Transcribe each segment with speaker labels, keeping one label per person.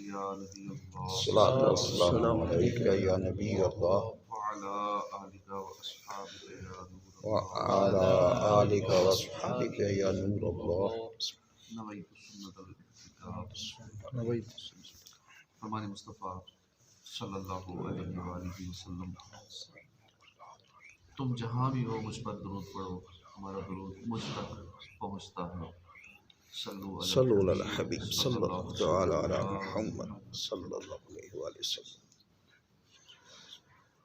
Speaker 1: या नबी अल्लाह
Speaker 2: अस्सलातु वस्सलामु अलैका या नबी अल्लाह
Speaker 1: व अला आलिका व अस्हाबिका या नूर
Speaker 2: व
Speaker 1: अल्लाह
Speaker 2: अला आलिका व अस्हाबिका या नूर अल्लाह।
Speaker 1: नवैतु सुन्नतल इत्तिबा फरमाने मुस्तफ़ा सल्लल्लाहु अलैहि वसल्लम, तुम जहाँ भी हो मुझ पर दुरूद पढ़ो, हमारा दुरूद मुझ तक पहुँचता है।
Speaker 2: सल्लु अला हबीब सल्लल्लाहु तआला अला मुहम्मद सल्लल्लाहु अलैहि वसल्लम।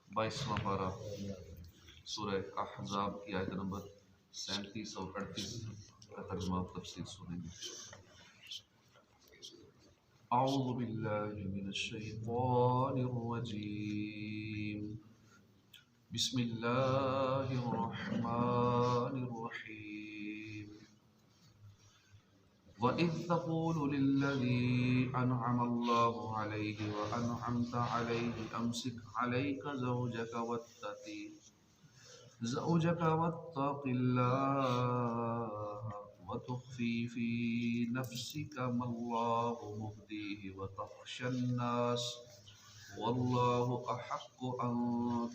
Speaker 1: 22वां पारा सूरह अहज़ाब की आयत नंबर 37 और 38 का तर्जुमा और तफसीर सुनेंगे। औज़ु बिल्लाहि मिनश शैतानिर रजीम, बिस्मिल्लाहिर रहमानिर रहीम। वइज़ तक़ूलु लिल्लज़ी अनअमा अल्लाहु अलैहि व अनअमत अलैहि अमसिक अलैका ज़ौजक वत्तक़िल्लाह वतुख़फ़ी फ़ी नफ़्सिका मल्लाहु मुब्दीहि वतख़्शन्नास वल्लाहु अहक़्क़ु अन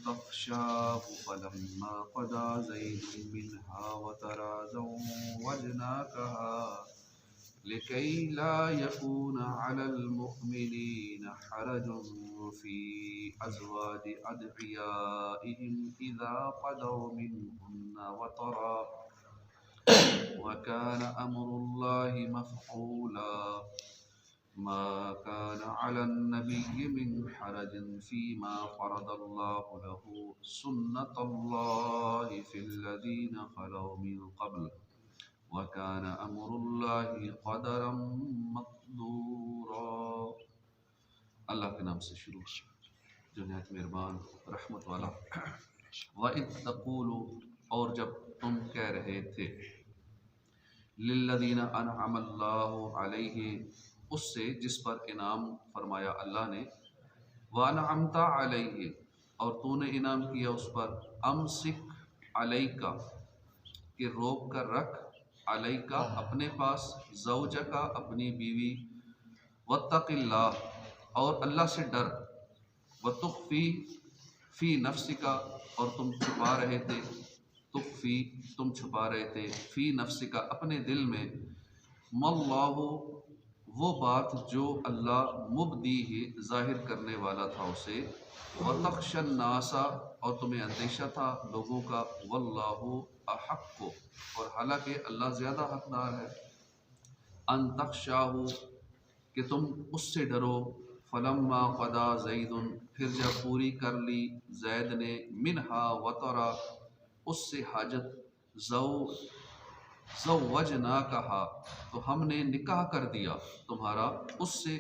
Speaker 1: तख़्शाहु फ़लम्मा क़दा ज़ैदुन मिन्हा वतरा ज़व्वजनाकहा लिकै ला यकून अलल मुमिनीन हरजुन फ़ी अज़वाजि अदइयाइहिम इज़ा क़दौ मिनहुन्ना वतरा व कान अम्रुल्लाहि मफ़ऊला। मा कान अलन नबिय्यि मिन हरजिन फ़ीमा फ़रदल्लाहु लहु सुन्नतल्लाहि फ़िल्लज़ीना ख़लौ मिन क़ब्ल व कान अम्रुल्लाहि क़दरम मक़दूरा। अल्लाह के नाम से शुरू जो निहायत मेहरबान रहमत वाला। वइज़ तक़ूलु, और जब तुम कह रहे थे, लिल्लज़ीना अनअमा अल्लाहु अलैहि, उससे जिस पर इनाम फरमाया अल्लाह ने, व अनअमता अलैहि, और तूने इनाम किया उस पर, अमसिक अलैका, कि रोक कर रख, अलैका अपने पास, ज़ौजका अपनी बीवी, वत्तक़िल्लाह और अल्लाह से डर, वतुख़फ़ी फ़ी नफ़्सिका और तुम छुपा रहे थे, तुख़फ़ी तुम छुपा रहे थे, फ़ी नफ़्सिका अपने दिल में, मल्लाहु वो बात जो अल्लाह मुब्दीही ज़ाहिर करने वाला था उसे, वतख़्शन्नासा और तुम्हें अंदेशा था लोगों का, वल्लाहु अहक्कु और हालांकि अल्लाह ज़्यादा हकदार है, अन तख़्शाहु कि तुम उससे डरो, फलम्मा क़दा ज़ैदुन फिर जब पूरी कर ली ज़ैद ने, मिन्हा वतरा उससे हाजत, ज़व्वजनाकहा तो हमने निकाह कर दिया तुम्हारा उससे,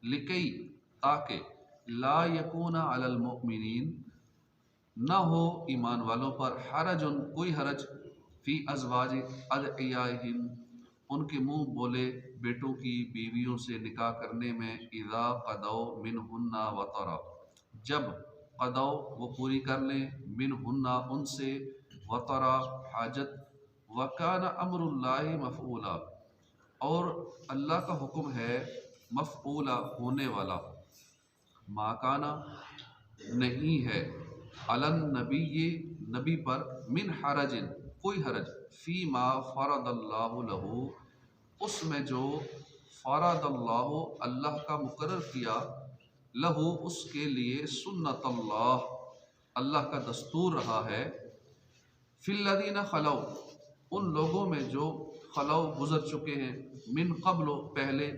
Speaker 1: लिकै ताकि, ला यकूना अलल मुमिनीन न हो ईमान वालों पर, हरजुन कोई हरज, फ़ी अज़वाजि अदइयाहिम उनके मुँह बोले बेटों की बीवियों से निकाह करने में, इज़ा क़दौ मिनहुन्ना वतरा जब क़दौ वो पूरी कर लें, मिनहुन्ना उनसे, वतरा हाजत, वकान अम्रुल्लाहि मफ़ऊला और अल्लाह का हुक्म है मफ़ऊला होने वाला। माकाना नहीं है, अलन नबी नबी पर, मिन हरजिन कोई हरज, फ़ी मा फ़रदल्लाहु लहू उसमें जो फ़रदल्लाहु अल्लाह का मुकर्रर किया, लहू उसके लिए, सुन्नतल्लाह अल्लाह का दस्तूर रहा है, फ़िल्लज़ीना ख़लौ उन लोगों में जो ख़लौ गुज़र चुके हैं, मिन क़ब्ल पहले,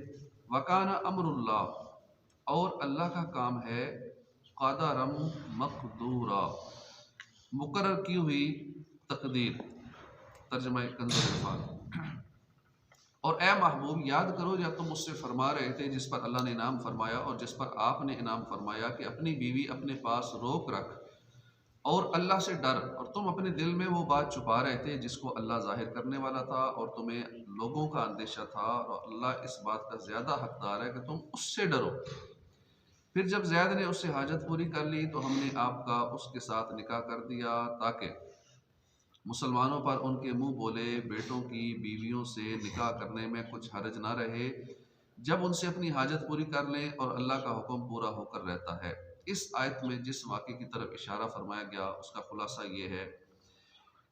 Speaker 1: वकाना अम्रुल्लाह और अल्लाह का काम है, क़दरम मक़दूरा मुकर्रर की हुई तकदीर। तर्जुमा कंज़ुल अल्फ़ाज़। और ए महबूब याद करो जब तुम मुझसे फरमा रहे थे जिस पर अल्लाह ने इनाम फरमाया और जिस पर आपने इनाम फरमाया कि अपनी बीवी अपने पास रोक रख और अल्लाह से डर, और तुम अपने दिल में वो बात छुपा रहे थे जिसको अल्लाह जाहिर करने वाला था और तुम्हें लोगों का अंदेशा था, और अल्लाह इस बात का ज़्यादा हकदार है कि तुम उससे डरो। फिर जब ज़ैद ने उससे हाजत पूरी कर ली तो हमने आपका उसके साथ निकाह कर दिया ताकि मुसलमानों पर उनके मुंह बोले बेटों की बीवियों से निकाह करने में कुछ हर्ज ना रहे, जब उनसे अपनी हाजत पूरी कर लें और अल्लाह का हुक्म पूरा होकर रहता है। इस आयत में जिस वाक़े की तरफ इशारा फरमाया गया उसका खुलासा ये है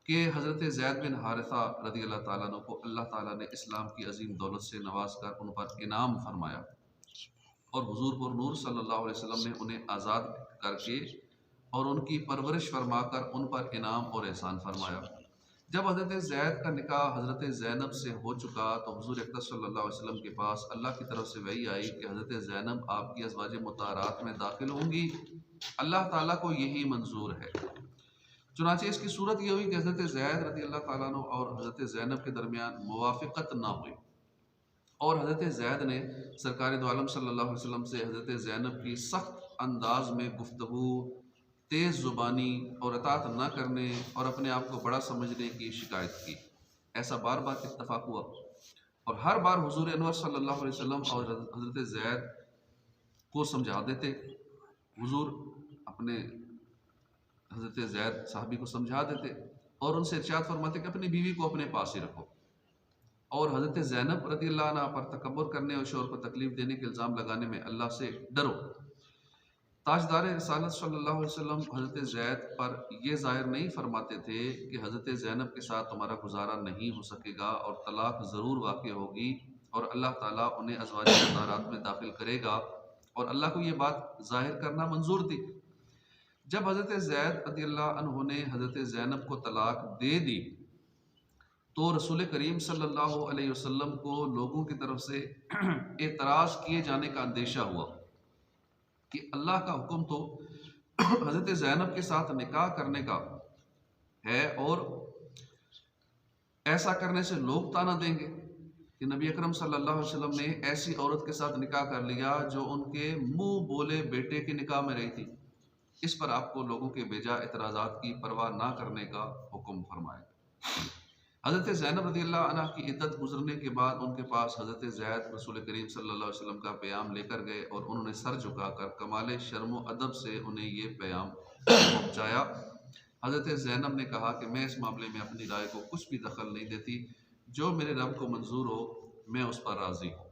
Speaker 1: कि हज़रत ज़ैद बिन हारिसा रज़ी अल्लाह ताला अन्हु को अल्लाह ताला ने इस्लाम की अजीम दौलत से नवाज कर उन पर इनाम फरमाया और हुजूर पुरनूर सल्लल्लाहु अलैहि वसल्लम ने उन्हें आज़ाद करके और उनकी परवरिश फरमाकर उन पर इनाम और एहसान फरमाया। जब हज़रत ज़ैद का निकाह हज़रत ज़ैनब से हो चुका तो हुजूर अक़दस सल्लल्लाहु अलैहि वसल्लम के पास अल्लाह की तरफ से वही आई कि हज़रत ज़ैनब आपकी अज़वाज मुताहरात में दाखिल होंगी, अल्लाह ताला को यही मंजूर है। चुनांचे इसकी सूरत ये हुई कि हज़रत ज़ैद रज़ी अल्लाह ताला अन्हु और हज़रत ज़ैनब के दरमियान मुवाफ़क़त ना हुई और हज़रत ज़ैद ने सरकार दो आलम सल्लल्लाहु अलैहि वसल्लम से हज़रत ज़ैनब की सख्त अंदाज में गुफ्तगू, तेज़ ज़ुबानी और अतात न करने और अपने आप को बड़ा समझने की शिकायत की। ऐसा बार बार इत्तफ़ाक़ हुआ और हर बार हुज़ूर अनवर सल्लल्लाहु अलैहि वसल्लम और हज़रत ज़ैद को समझा देते। हुज़ूर अपने हज़रत ज़ैद साहबी को समझा देते और उनसे इरशाद फरमाते कि अपनी बीवी को अपने पास ही रखो और हज़रत ज़ैनब रज़ियल्लाहु अन्हा पर तकब्बुर करने और शोहर को तकलीफ़ देने के इल्ज़ाम लगाने में अल्लाह से डरो। ताजदार रिसालत सल्लल्लाहु अलैहि वसल्लम हज़रत ज़ैद पर यह ज़ाहिर नहीं फरमाते थे कि हज़रत ज़ैनब के साथ तुम्हारा गुजारा नहीं हो सकेगा और तलाक ज़रूर वाक़ होगी और अल्लाह ताला उन्हें अज़वाज मुताहरात में दाखिल करेगा और अल्लाह को ये बात ज़ाहिर करना मंजूर थी। जब हज़रत ज़ैद रज़ियल्लाहु अन्हु ने हज़रत ज़ैनब को तलाक दे दी तो रसूल करीम सल्लल्लाहु अलैहि वसल्लम को लोगों की तरफ से एतराज़ किए जाने का अंदेशा हुआ कि अल्लाह का हुक्म तो हज़रत ज़ैनब के साथ निकाह करने का है और ऐसा करने से लोग ताना देंगे कि नबी अकरम सल्लल्लाहु अलैहि वसल्लम ने ऐसी औरत के साथ निकाह कर लिया जो उनके मुंह बोले बेटे के निकाह में रही थी। इस पर आपको लोगों के बेजा एतराज़ात की परवाह ना करने का हुक्म फरमाया। हज़रत ज़ैनब रज़ियल्लाहु अन्हा की इद्दत गुजरने के बाद उनके पास हज़रत ज़ैद रसूल करीम सल्लल्लाहु अलैहि वसल्लम का पैगाम लेकर गए और उन्होंने सर झुकाकर कमाल शर्म व अदब से उन्हें ये पैगाम पहुँचाया। हज़रत ज़ैनब ने कहा कि मैं इस मामले में अपनी राय को कुछ भी दखल नहीं देती, जो मेरे रब को मंजूर हो मैं उस पर राज़ी हूँ।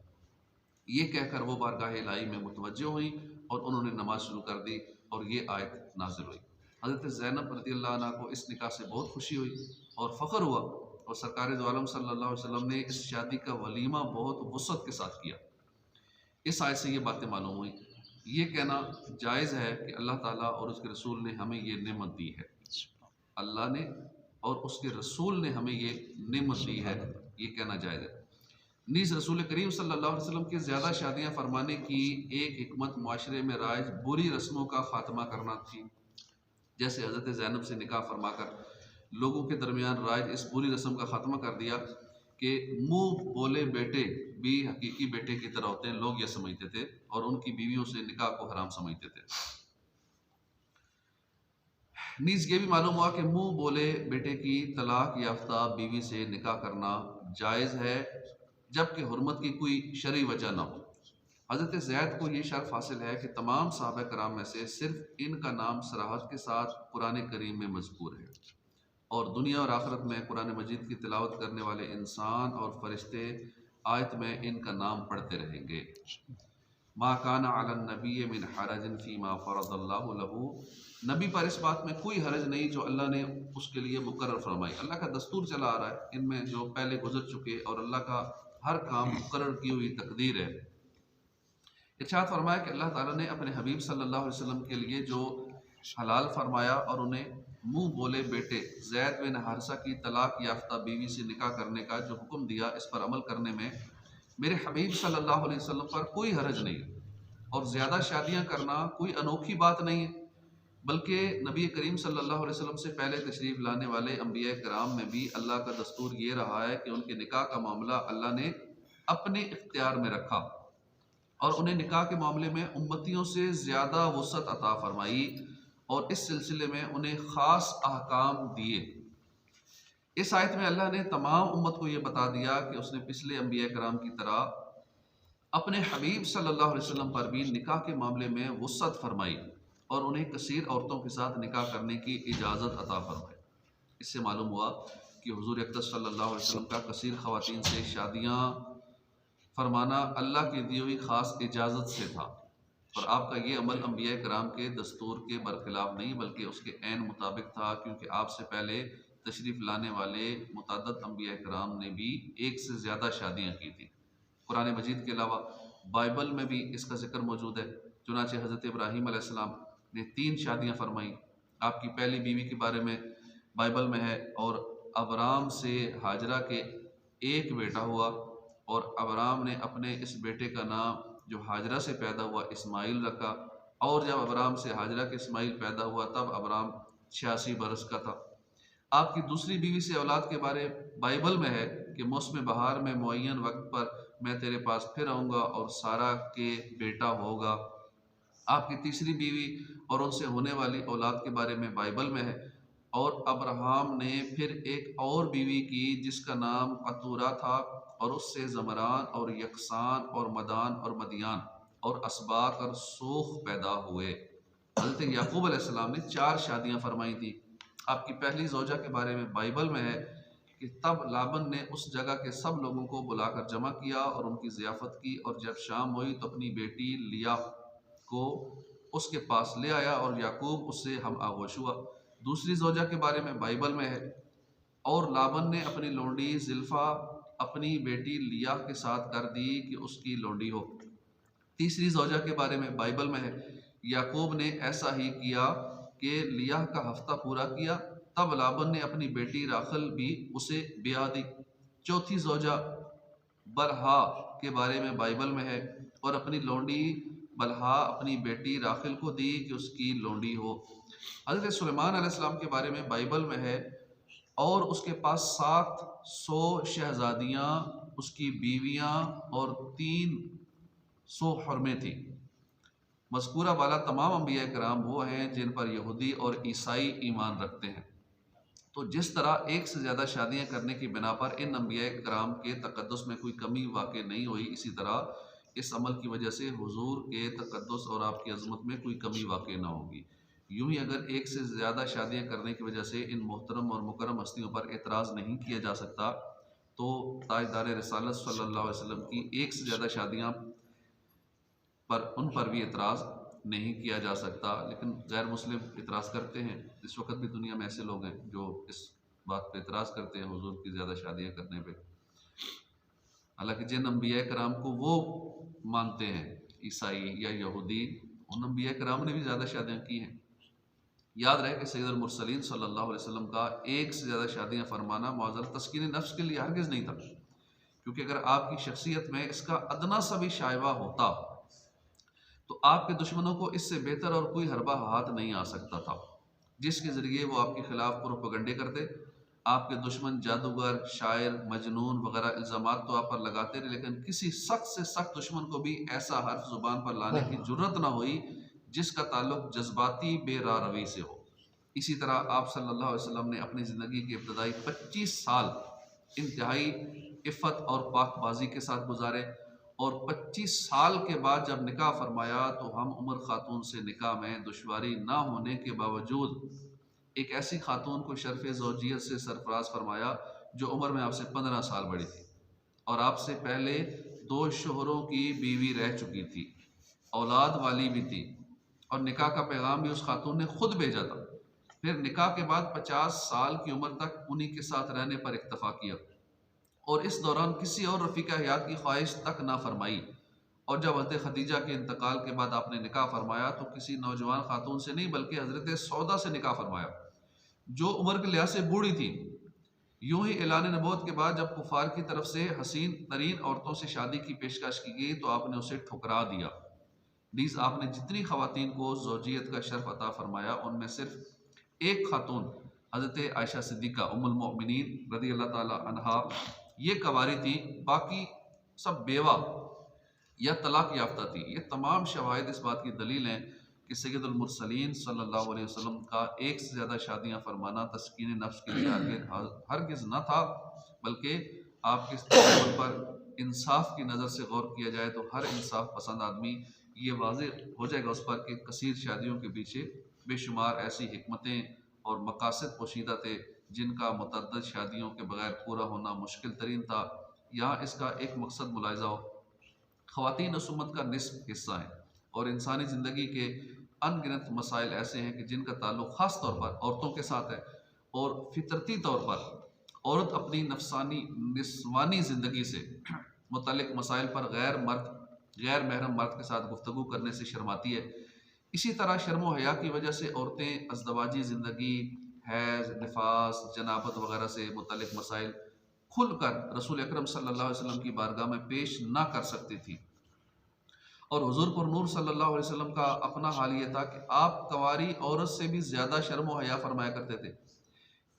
Speaker 1: ये कहकर वो बारगाह इलाही में मुतवज्जो हुई और उन्होंने नमाज शुरू कर दी और ये आयत नाज़िल हुई। हज़रत ज़ैनब रज़ियल्लाहु अन्हा को इस निकाह से बहुत खुशी हुई और फ़ख्र हुआ और सरकार दो आलम सल्लल्लाहु अलैहि वसल्लम ने इस शादी का वलीमा बहुत वुसअत के साथ किया। इस आयत से ये बातें मालूम हुई। ये कहना जायज़ है कि अल्लाह ताला और उसके रसूल ने हमें ये नेमत दी है, अल्लाह ने और उसके रसूल ने हमें ये नेमत दी है, ये कहना जायज़ है। नीज़ रसूल करीम सल्लल्लाहु अलैहि वसल्लम की ज़्यादा शादियाँ फरमाने की एक हिकमत माशरे में राइज बुरी रस्मों का ख़ात्मा करना थी। जैसे हज़रत ज़ैनब से निकाह फरमाकर लोगों के दरमियान राइज इस बुरी रस्म का ख़ात्मा कर दिया कि मुँह बोले बेटे भी हकीकी बेटे की तरह होते हैं, लोग यह समझते थे और उनकी बीवियों से निकाह को हराम समझते थे। नीज़ ये भी मालूम हुआ कि मुँह बोले बेटे की तलाक याफ्ता बीवी से निकाह करना जायज़ है जबकि हुर्मत की कोई शरई वजह ना हो। हज़रत ज़ैद को ये शर्फ हासिल है कि तमाम सहाबा कराम में से सिर्फ इनका नाम सराहत के साथ कुरान करीम में मज़कूर है और दुनिया और आखिरत में कुरान मजीद की तिलावत करने वाले इंसान और फरिश्ते आयत में इनका नाम पढ़ते रहेंगे। मा काना अलन नबी मिन हरजिन फीमा फ़रज़ल्लाहु लहू, नबी पर इस बात में कोई हरज नहीं जो अल्लाह ने उसके लिए मुकर्रर फरमाई। अल्लाह का दस्तूर चला आ रहा है, इनमें जो पहले गुजर चुके और अल्लाह का हर काम मुकर्रर की हुई तकदीर है। इरशाद फरमाया कि अल्लाह ताला ने अपने हबीब सल्लल्लाहु अलैहि वसल्लम के लिए जो हलाल फरमाया और उन्हें मुँह बोले बेटे ज़ैद बिन हारिसा की तलाक याफ्ता बीवी से निकाह करने का जो हुक्म दिया, इस पर अमल करने में मेरे हबीब सल्लल्लाहु अलैहि वसल्लम पर कोई हरज नहीं है और ज़्यादा शादियाँ करना कोई अनोखी बात नहीं है, बल्कि नबी करीम सल्लल्लाहु अलैहि वसल्लम से पहले तशरीफ़ लाने वाले अम्बिया कराम में भी अल्लाह का दस्तूर ये रहा है कि उनके निकाह का मामला अल्लाह ने अपने इख्तियार में रखा और उन्हें निकाह के मामले में उम्मतियों से ज़्यादा वसअत अता फरमाई और इस सिलसिले में उन्हें ख़ास अहकाम दिए। इस आयत में अल्लाह ने तमाम उम्मत को ये बता दिया कि उसने पिछले अम्बिया कराम की तरह अपने हबीब सल्लल्लाहु अलैहि वसल्लम पर भी निकाह के मामले में वसअत फरमाई और उन्हें कसीर औरतों के साथ निकाह करने की इजाज़त अता फरमाई। इससे मालूम हुआ कि हुज़ूर अक़दस सल्लल्लाहु अलैहि वसल्लम का कसीर ख़वातीन से शादियाँ फरमाना अल्लाह की दी हुई ख़ास इजाज़त से था, और आपका ये अमल अम्बिया कराम के दस्तूर के बरखिलाफ़ नहीं बल्कि उसके ऐन मुताबिक था, क्योंकि आपसे पहले तशरीफ़ लाने वाले मुतअद्दिद अम्बिया कराम ने भी एक से ज़्यादा शादियाँ की थी। कुरान मजीद के अलावा बाइबल में भी इसका ज़िक्र मौजूद है। चुनांचे हज़रत इब्राहीम अलैहिस्सलाम ने 3 शादियाँ फरमाई। आपकी पहली बीवी के बारे में बाइबल में है, और अब्राम से हाजरा के एक बेटा हुआ, और अब्राम ने अपने इस बेटे का नाम जो हाजरा से पैदा हुआ इस्माइल रखा, और जब अब्राम से हाजरा के इस्माइल पैदा हुआ तब अब्राम 86 बरस का था। आपकी दूसरी बीवी से औलाद के बारे बाइबल में है कि मौसम बहार में मुअय्यन वक्त पर मैं तेरे पास फिर आऊँगा और सारा के बेटा होगा। आपकी तीसरी बीवी और उनसे होने वाली औलाद के बारे में बाइबल में है, और अब्राहम ने फिर एक और बीवी की जिसका नाम कतूरा था, और उससे ज़मरान और यकसान और मदान और मदियान और असबाक और सूख पैदा हुए। हज़रत याकूब अलैहिस्सलाम ने 4 शादियाँ फरमाई थी। आपकी पहली ज़ौजा के बारे में बाइबल में है कि तब लाबन ने उस जगह के सब लोगों को बुलाकर जमा किया और उनकी ज़ियाफ़त की, और जब शाम हुई तो अपनी बेटी लिया को उसके पास ले आया, और याकूब उससे हम आगोश हुआ। दूसरी ज़ौजा के बारे में बाइबल में है, और लाबन ने अपनी लोंडी ज़िल्फ़ा अपनी बेटी लिया के साथ कर दी कि उसकी लोंडी हो। तीसरी ज़ौजा के बारे में बाइबल में है, याकूब ने ऐसा ही किया कि लिया का हफ्ता पूरा किया, तब लाबन ने अपनी बेटी राखल भी उसे ब्याह दी। चौथी ज़ौजा बलहा के बारे में बाइबल में है, और अपनी लोंडी बलहा अपनी बेटी राखिल को दी कि उसकी लोंडी हो। हज़रत सुलेमान अलैहिस्सलाम के बारे में बाइबल में है, और उसके पास 700 शहजादियाँ, उसकी बीवियाँ और 300 हरमें थी। मज़कूरा वाला तमाम अम्बिया कराम वो हैं जिन पर यहूदी और ईसाई ईमान रखते हैं। तो जिस तरह एक से ज़्यादा शादियाँ करने की बिना पर इन अम्बिया कराम के तक़द्दुस में कोई कमी वाक़ई नहीं हुई, इसी तरह इस अमल की वजह से हुजूर के तक़द्दुस और आपकी अज़मत में कोई कमी वाक़ई ना होगी। यूँ ही अगर एक से ज़्यादा शादियाँ करने की वजह से इन मोहतरम और मुकर्रम हस्तियों पर एतराज़ नहीं किया जा सकता, तो ताजदार रिसालत सल्लल्लाहु अलैहि वसल्लम की एक से ज़्यादा शादियाँ पर उन पर भी एतराज़ नहीं किया जा सकता। लेकिन गैर मुस्लिम एतराज़ करते हैं। इस वक्त भी दुनिया में ऐसे लोग हैं जो इस बात पे एतराज़ करते हैं हुजूर की ज़्यादा शादियाँ करने पे। हालांकि जिन अम्बिया कराम को वो मानते हैं ईसाई या यहूदी, उन अम्बिया कराम ने भी ज़्यादा शादियाँ की हैं। याद रहे कि सैयदुल मुरसलीन सल्लल्लाहु अलैहि वसल्लम का एक से ज़्यादा शादियाँ फरमाना मुअज़्ज़ल तस्कीन नफ्स के लिए हरगिज़ नहीं था, क्योंकि अगर आपकी शख्सियत में इसका अदना सा भी शायबा होता तो आपके दुश्मनों को इससे बेहतर और कोई हरबा हाथ नहीं आ सकता था, जिसके ज़रिए वो आपके ख़िलाफ़ प्रोपेगंडे करते। आपके दुश्मन जादूगर, शायर, मजनून वगैरह इल्ज़ामात तो आप पर लगाते रहे, लेकिन किसी सख्त से सख्त दुश्मन को भी ऐसा हर्फ ज़ुबान पर लाने की जुर्रत ना हुई जिसका ताल्लुक जज्बाती बेरा रवी से हो। इसी तरह आप सल्लल्लाहु अलैहि वसल्लम ने अपनी ज़िंदगी के इब्तदाई 25 साल इंतहाई इफ़्फ़त और पाकबाजी के साथ गुजारे, और 25 साल के बाद जब निकाह फरमाया तो हम उमर खातून से निकाह में दुश्वारी ना होने के बावजूद एक ऐसी खातून को शर्फ़ ज़ौजियत से सरफराज फरमाया जो उम्र में आपसे 15 साल बड़ी थी, और आपसे पहले 2 शोहरों की बीवी रह चुकी थी, औलाद वाली भी थी, और निकाह का पैगाम भी उस खातून ने खुद भेजा था। फिर निकाह के बाद 50 साल की उम्र तक उन्हीं के साथ रहने पर इक्तफा किया, और इस दौरान किसी और रफ़ीक़ा हयात की ख्वाहिश तक ना फरमाई। और जब हज़रत खदीजा के इंतकाल के बाद आपने निकाह फरमाया तो किसी नौजवान खातून से नहीं बल्कि हज़रत सौदा से निकाह फरमाया जो उम्र के लिहाज से बूढ़ी थी। यूं ही ऐलान नबूवत के बाद जब कुफार की तरफ से हसीन तरीन औरतों से शादी की पेशकश की गई तो आपने उसे ठुकरा दिया। नीज़ आपने जितनी ख़वातीन को ज़ौजियत का शर्फ अता फरमाया उनमें सिर्फ एक खातून हज़रत आयशा सिद्दीक़ा उम्मुल मोमिनीन रज़ी अल्लाह ताला अन्हा ये कवारी थी, बाकी सब बेवा या तलाक याफ्ता थी। ये तमाम शवाहिद इस बात की दलील हैं कि सैयदुल मुरसलीन सल्लल्लाहु अलैहि वसल्लम का एक से ज़्यादा शादियाँ फरमाना तस्कीन नफ्स के लिए हरगिज़ न था, बल्कि आपके तौर पर इंसाफ की नज़र से गौर किया जाए तो हर इंसाफ पसंद आदमी ये वाज़ेह हो जाएगा उस पर कि कसीर शादियों के पीछे बेशुमार ऐसी हिकमतें और मकासद पोशीदा थे जिनका मुतअद्दिद शादियों के बगैर पूरा होना मुश्किल तरीन था। यहाँ इसका एक मकसद मुलाहिज़ा हो ख़वातीन उस उम्मत का निस्फ हिस्सा हैं और इंसानी ज़िंदगी के अनगिनत मसाइल ऐसे हैं कि जिनका ताल्लुक़ ख़ास तौर पर औरतों के साथ है और फितरती तौर पर औरत अपनी निस्वानी ज़िंदगी से मुतल्लिक़ मसाइल पर गैर महरम मर्द के साथ गुफ्तगू करने से शर्माती है। इसी तरह शर्म व हया की वजह से औरतें अज़दवाजी ज़िंदगी, हैज़, निफास, जनाबत वगैरह से मुतल्लिक़ मसाइल खुलकर रसूल अकरम सल्लल्लाहु अलैहि वसल्लम की बारगाह में पेश ना कर सकती थी। और हुज़ूर पर नूर सल्लल्लाहु अलैहि वसल्लम का अपना हाल ये था कि आप कंवारी औरत से भी ज़्यादा शर्म व हया फरमाया करते थे।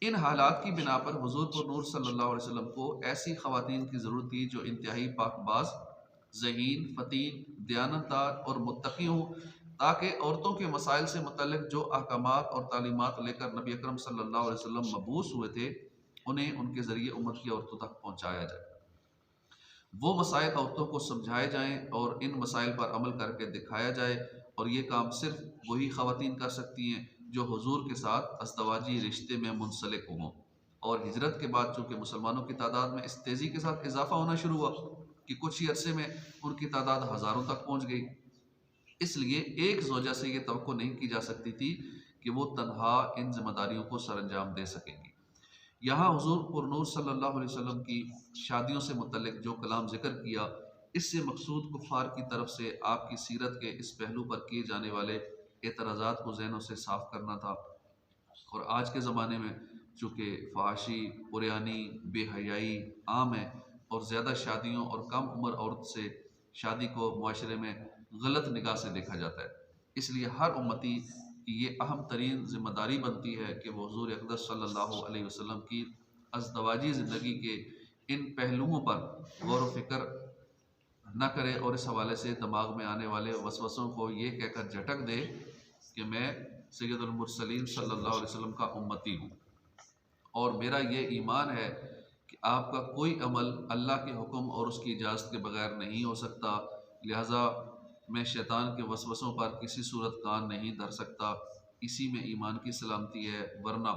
Speaker 1: इन हालात की बिना पर हुज़ूर पर नूर सल्लल्लाहु अलैहि वसल्लम को ऐसी ख़वातीन की ज़रूरत थी जो इंतहाई पाकबाज, ज़हीन, फ़तीन, दयानतदार और मुत्तक़ी हों, ताकि औरतों के मसाइल से मुतल्लिक़ जो अहकामात और तालीमात लेकर नबी अकरम सल्लल्लाहु अलैहि वसल्लम मबूस हुए थे, उन्हें उनके ज़रिए उम्मत की औरतों तक पहुँचाया जाए। वो मसाइल औरतों को समझाए जाएँ और इन मसाइल पर अमल करके दिखाया जाए, और ये काम सिर्फ़ वही ख़वातीन कर सकती हैं जो हुज़ूर के साथ अज़दवाजी रिश्ते में मुंसलिक हों। और हिजरत के बाद चूँकि मुसलमानों की तादाद में इस तेज़ी के साथ इजाफ़ा होना शुरू हुआ कि कुछ ही अरसे में उनकी तादाद हज़ारों तक पहुँच गई, इसलिए एक ज़ौजा से ये तवक्को नहीं की जा सकती थी कि वो तन्हा इन ज़िम्मेदारियों को सरअंजाम दे सकेंगी। यहाँ हुज़ूर पुरनूर सल्लल्लाहु अलैहि वसल्लम की शादियों से मुतल्लिक़ जो कलाम ज़िक्र किया, इससे मकसूद कुफ़ार की तरफ से आपकी सीरत के इस पहलू पर किए जाने वाले एतराज़ात को ज़हनों से साफ़ करना था। और आज के ज़माने में चूँकि फ़हाशी, उर्यानी, बेहयाई आम है और ज़्यादा शादियों और कम उम्र औरत से शादी को मुआशरे में गलत निगाह से देखा जाता है। इसलिए हर उम्मती की ये अहम तरीन ज़िम्मेदारी बनती है कि वो हुज़ूर अक़दस सल्लल्लाहु अलैहि वसल्लम की अज़दवाजी ज़िंदगी के इन पहलुओं पर गौर व फ़िक्र न करे और इस हवाले से दिमाग में आने वाले वसवसों को ये कहकर झटक दे कि मैं सैयदुल मुरसलीन सल्लल्लाहु अलैहि वसल्लम का उम्मती हूँ और मेरा ये ईमान है कि आपका कोई अमल अल्लाह के हुक्म और उसकी इजाज़त के बगैर नहीं हो सकता, लिहाजा मैं शैतान के वसवसों पर किसी सूरत कान नहीं धर सकता। इसी में ईमान की सलामती है, वरना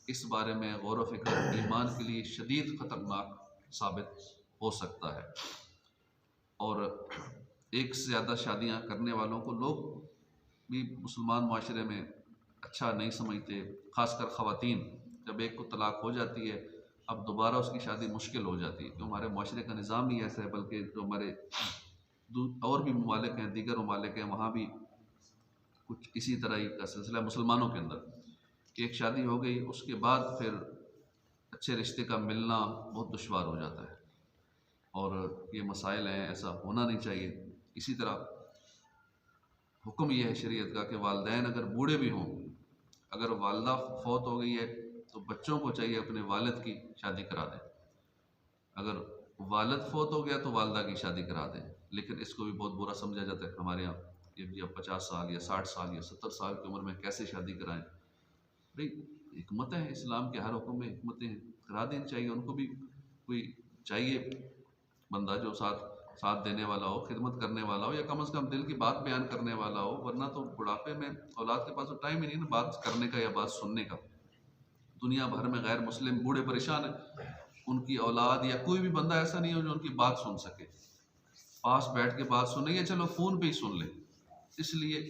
Speaker 1: इस बारे में गौर व फ़िक्र ईमान के लिए शदीद ख़तरनाक साबित हो सकता है। और एक से ज़्यादा शादियाँ करने वालों को लोग भी मुसलमान माशरे में अच्छा नहीं समझते, ख़ासकर ख़वातीन। जब एक को तलाक़ हो जाती है, अब दोबारा उसकी शादी मुश्किल हो जाती है, क्योंकि हमारे माशरे का निज़ाम ही ऐसा है। बल्कि जो हमारे और भी ममालिक हैं, दीगर ममालिक हैं, वहाँ भी कुछ इसी तरह ही का सिलसिला मुसलमानों के अंदर कि एक शादी हो गई, उसके बाद फिर अच्छे रिश्ते का मिलना बहुत दुश्वार हो जाता है, और ये मसाइल हैं, ऐसा होना नहीं चाहिए। इसी तरह हुक्म यह है शरीयत का कि वालिदैन अगर बूढ़े भी हों, अगर वालदा फौत हो गई है तो बच्चों को चाहिए अपने वालिद की शादी करा दें। अगर वालिद फौत हो गया तो वालदा की शादी करा दें। लेकिन इसको भी बहुत बुरा समझा जाता है हमारे यहाँ कि अब 50 साल या 60 साल या 70 साल की उम्र में कैसे शादी कराएं। भाई हिकमतें हैं, इस्लाम के हर हुक्म में हिकमतें हैं, करा देनी चाहिए। उनको भी कोई चाहिए बंदा जो साथ देने वाला हो, खिदमत करने वाला हो, या कम से कम दिल की बात बयान करने वाला हो, वरना तो बुढ़ापे में औलाद के पास तो टाइम ही नहीं ना बात करने का या बात सुनने का। दुनिया भर में गैर मुस्लिम बूढ़े परेशान हैं, उनकी औलाद या कोई भी बंदा ऐसा नहीं हो जो उनकी बात सुन सके, पास बैठ के बात सुने, या चलो फ़ोन पे ही सुन ले। इसलिए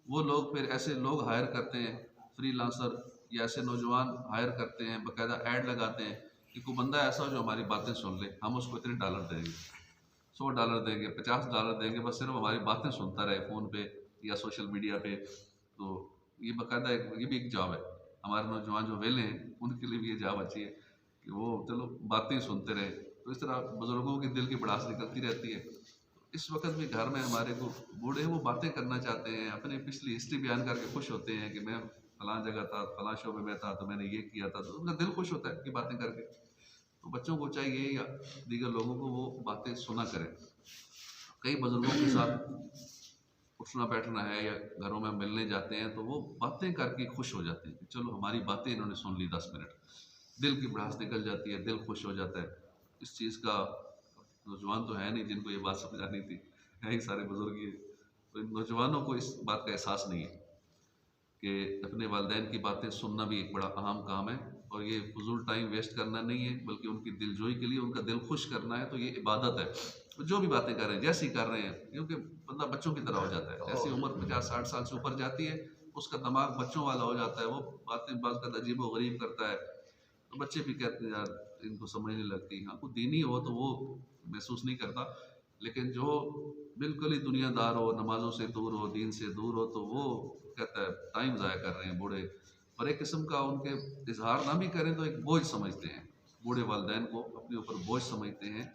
Speaker 1: वो लोग फिर ऐसे लोग हायर करते हैं, फ्रीलांसर या ऐसे नौजवान हायर करते हैं, बाकायदा ऐड लगाते हैं कि कोई बंदा ऐसा हो जो हमारी बातें सुन ले, हम उसको इतने डॉलर देंगे, $100 देंगे, $50 देंगे, बस सिर्फ हमारी बातें सुनता रहे फ़ोन पे या सोशल मीडिया पे। तो ये बाकायदा ये भी एक जॉब है। हमारे नौजवान जो वेले हैं उनके लिए भी ये जॉब अच्छी है कि वो चलो बातें सुनते रहे। तो इस तरह बुज़ुर्गों के दिल की भड़ास निकलती रहती है। इस वक्त भी घर में हमारे को बूढ़े वो बातें करना चाहते हैं, अपनी पिछली हिस्ट्री बयान करके खुश होते हैं कि मैं फलां जगह था, फलां शोबे में था, तो मैंने ये किया था, तो उनका दिल खुश होता है कि बातें करके। तो बच्चों को चाहिए या दीगर लोगों को वो बातें सुना करें। कई बुजुर्गों के साथ उठना बैठना है या घरों में मिलने जाते हैं तो वो बातें करके खुश हो जाते हैं कि चलो हमारी बातें इन्होंने सुन ली 10 मिनट, दिल की भड़ास निकल जाती है, दिल खुश हो जाता है। इस चीज़ का नौजवान तो है नहीं जिनको ये बात समझानी थी, है ही सारे बुजुर्ग ही। तो इन नौजवानों को इस बात का एहसास नहीं है कि अपने वालिदैन की बातें सुनना भी एक बड़ा अहम काम है और ये फजूल टाइम वेस्ट करना नहीं है, बल्कि उनकी दिलजोई के लिए उनका दिल खुश करना है। तो ये इबादत है। तो जो भी बातें कर रहे हैं, जैसी कर रहे हैं, क्योंकि बंदा बच्चों की तरह हो जाता है। जैसी उम्र 50-60 साल से ऊपर जाती है, उसका दिमाग बच्चों वाला हो जाता है। वो बातें बात का अजीब व गरीब करता है, तो बच्चे भी कहते हैं यार इनको समझ नहीं लगती। हाँ, कुछ दीनी हो तो वो महसूस नहीं करता, लेकिन जो बिल्कुल ही दुनियादार हो, नमाज़ों से दूर हो, दीन से दूर हो, तो वो कहता है टाइम ज़ाया कर रहे हैं बूढ़े। और एक किस्म का उनके इजहार ना भी करें तो एक बोझ समझते हैं, बूढ़े वालिदैन को अपने ऊपर बोझ समझते हैं।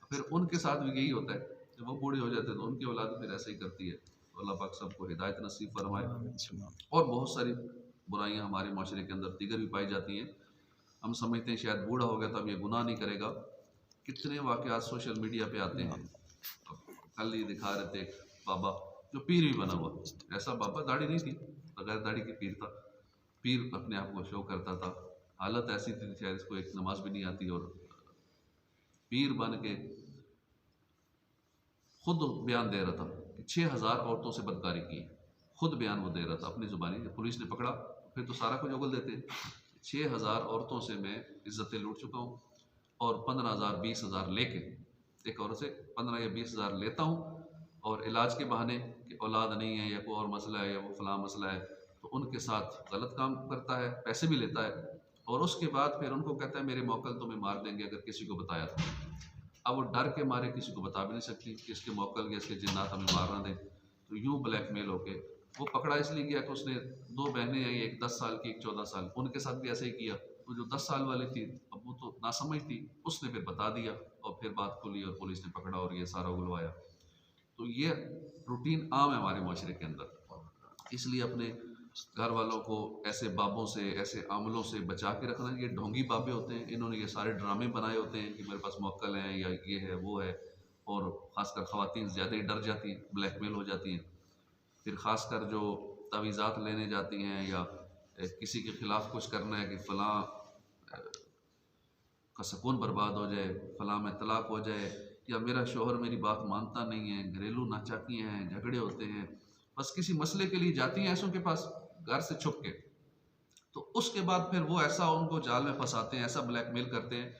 Speaker 1: फिर उनके साथ भी यही होता है, जब वो बूढ़े हो जाते हैं तो उनकी औलाद फिर ऐसे ही करती है। तो अल्लाह पाक सबको हिदायत नसीब फरमाए। और बहुत सारी बुराइयां हमारे माशरे के अंदर दीगर भी पाई जाती हैं। हम समझते हैं शायद बूढ़ा हो गया तो अब ये गुनाह नहीं करेगा। कितने वाक़यात सोशल मीडिया पे आते हैं। कल ही दिखा रहे थे एक बाबा जो पीर भी बना हुआ। ऐसा बाबा, दाढ़ी नहीं थी, बगैर दाढ़ी के पीर था। पीर अपने आप को शो करता था। हालत ऐसी थी शायद इसको एक नमाज भी नहीं आती, और पीर बन के खुद बयान दे रहा था कि 6000 औरतों से बदकारी की। खुद बयान वो दे रहा था अपनी ज़ुबानी। जब पुलिस ने पकड़ा फिर तो सारा कुछ उगल देते। 6000 औरतों से मैं इज्जतें लूट चुका हूँ, और 15,000 20,000 लेके, एक औरत से 15 या 20,000 लेता हूँ, और इलाज के बहाने कि औलाद नहीं है या कोई और मसला है या वो फलां मसला है, तो उनके साथ गलत काम करता है, पैसे भी लेता है। और उसके बाद फिर उनको कहता है मेरे मौकल तुम्हें मार देंगे अगर किसी को बताया तो। अब वो डर के मारे किसी को बता भी नहीं सकती कि इसके मौकल या इसके जिन्नात हमें मार ना दें। तो यूँ ब्लैकमेल होके वो पकड़ा इसलिए गया कि उसने 2 बहनें आई, एक 10 साल की, एक 14 साल, उनके साथ भी ऐसे ही किया। तो जो 10 साल वाली थी, अब वो तो नासमझ थी, उसने फिर बता दिया, और फिर बात खुली और पुलिस ने पकड़ा और ये सारा उगलवाया। तो ये रूटीन आम है हमारे माशरे के अंदर। इसलिए अपने घर वालों को ऐसे बाबों से, ऐसे अमलों से बचा के रखना। ये ढोंगी बाबे होते हैं, इन्होंने ये सारे ड्रामे बनाए होते हैं कि मेरे पास मौक्कल हैं या ये है वो है। और ख़ासकर ख़वातीन ज़्यादा ही डर जाती हैं, ब्लैकमेल हो जाती हैं। फिर ख़ासकर जो तवीज़ात लेने जाती हैं या किसी के ख़िलाफ़ कुछ करना है कि फ़लाँ का सुकून बर्बाद हो जाए, फ़लाँ में तलाक हो जाए, या मेरा शौहर मेरी बात मानता नहीं है, घरेलू नाचाकियाँ हैं, झगड़े होते हैं। बस किसी मसले के लिए जाती हैं ऐसों के पास घर से छुप के। तो उसके बाद फिर वो ऐसा उनको जाल में फंसाते हैं, ऐसा ब्लैकमेल करते हैं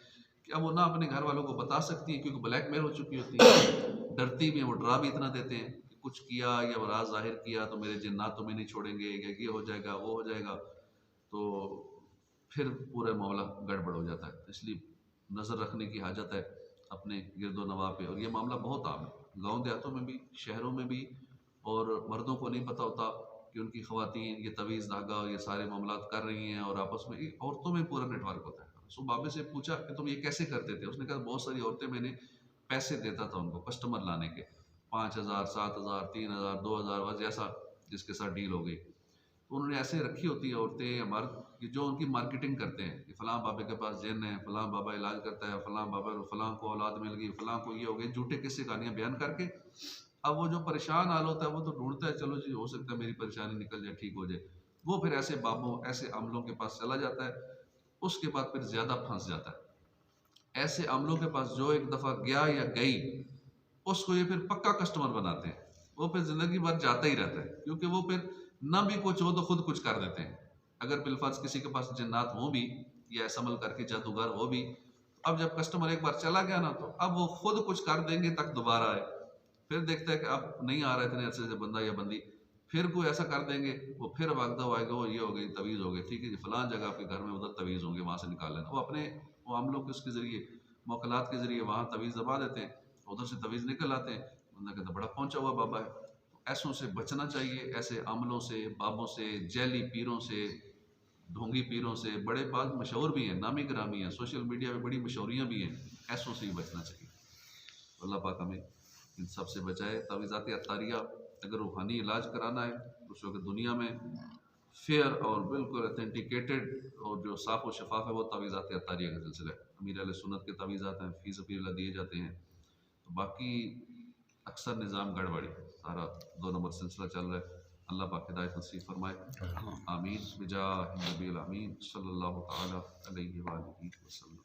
Speaker 1: कि अब वो ना अपने घर वालों को बता सकती हैं, क्योंकि ब्लैकमेल हो चुकी होती है। डरती भी हैं, वो डरा भी इतना देते हैं कि कुछ किया या वो राज जाहिर किया तो मेरे जिन्नात तुम्हें नहीं छोड़ेंगे, या ये हो जाएगा वो हो जाएगा। तो फिर पूरा मामला गड़बड़ हो जाता है। इसलिए नज़र रखने की हाजत है अपने गिरदो नवा पे। और ये मामला बहुत आम है, गाँव देहातों में भी, शहरों में भी। और मर्दों को नहीं पता होता कि उनकी ख़वातीन ये तवीज़ धागा ये सारे मामलात कर रही हैं, और आपस में औरतों में पूरा नेटवर्क होता है। सो बाबे से पूछा कि तुम ये कैसे करते थे? उसने कहा बहुत सारी औरतें, मैंने पैसे देता था उनको कस्टमर लाने के, 5,000 7,000 3,000 2,000, बस जैसा जिसके साथ डील हो गई। तो उन्होंने ऐसे रखी होती है औरतें या मर्द कि जो उनकी मार्केटिंग करते हैं कि फ़लाँ बाबे के पास जिन है, फ़लाँ बाबा इलाज करता है, फ़लाँ बाबा फ़लाँ को औलाद मिल गई, फ़लाँ को ये हो गई, झूठे किस्से कहानियाँ बयान करके। अब वो जो परेशान हाल होता है वो तो ढूंढता है, चलो जी हो सकता है मेरी परेशानी निकल जाए, ठीक हो जाए। वो फिर ऐसे बाबों, ऐसे अमलों के पास चला जाता है। उसके बाद फिर ज़्यादा फंस जाता है। ऐसे अमलों के पास जो एक दफ़ा गया या गई, उसको ये फिर पक्का कस्टमर बनाते हैं। वो फिर ज़िंदगी भर जाता ही रहता है, क्योंकि वो फिर ना भी कुछ हो तो खुद कुछ कर देते हैं। अगर बिलफर्ज किसी के पास जिन्नात हो भी या ऐसा अमल करके जादूगर हो भी, अब जब कस्टमर एक बार चला गया ना, तो अब वो खुद कुछ कर देंगे तक दोबारा आए। फिर देखता है कि अब नहीं आ रहा है इतने अरसे से बंदा या बंदी, फिर कोई ऐसा कर देंगे, वो फिर भागता हुआ आएगा, वो ये हो गई तवीज़ हो गई, ठीक है जी फलां जगह आपके घर में उधर तवीज़ होंगे, वहाँ से निकाल लेना। वो अपने वो हम लोग उसके ज़रिए, मौकलात के ज़रिए वहाँ तवीज़ दबा देते हैं, उधर से तवीज़ निकल आते हैं। बंदा कहता बड़ा पहुँचा हुआ बाबा है। तो ऐसों से बचना चाहिए, ऐसे अमलों से, बाबों से, जैली पीरों से, ढोंगी पीरों से। बड़े बात मशहूर भी हैं, नामी गिरामी हैं, सोशल मीडिया में बड़ी मशहूरियाँ भी हैं। ऐसों से ही बचना चाहिए। अल्लाह पाक हमें इन सब से बचाए। तवीज़ात अत्तारिया अगर रूहानी इलाज कराना है तो उसको कि दुनिया में फेयर और बिल्कुल ऑथेंटिकेटेड और जो साफ़ और शफाफ है, वो तवीज़ात अत्तारिया का सिलसिला है। अमीर अहले सुन्नत के तवीज़ात हैं, फ़ी सबीलिल्लाह दिए जाते हैं। तो बाकी अक्सर निज़ाम गड़बड़ी, सारा 2 नंबर सिलसिला चल रहा है। अल्लाह पाक हिदायत नसीब फरमाए। आमीन बिजाह नबील आमीन सल्लल्लाहु तआला अलैहि व आलिहि वसल्लम।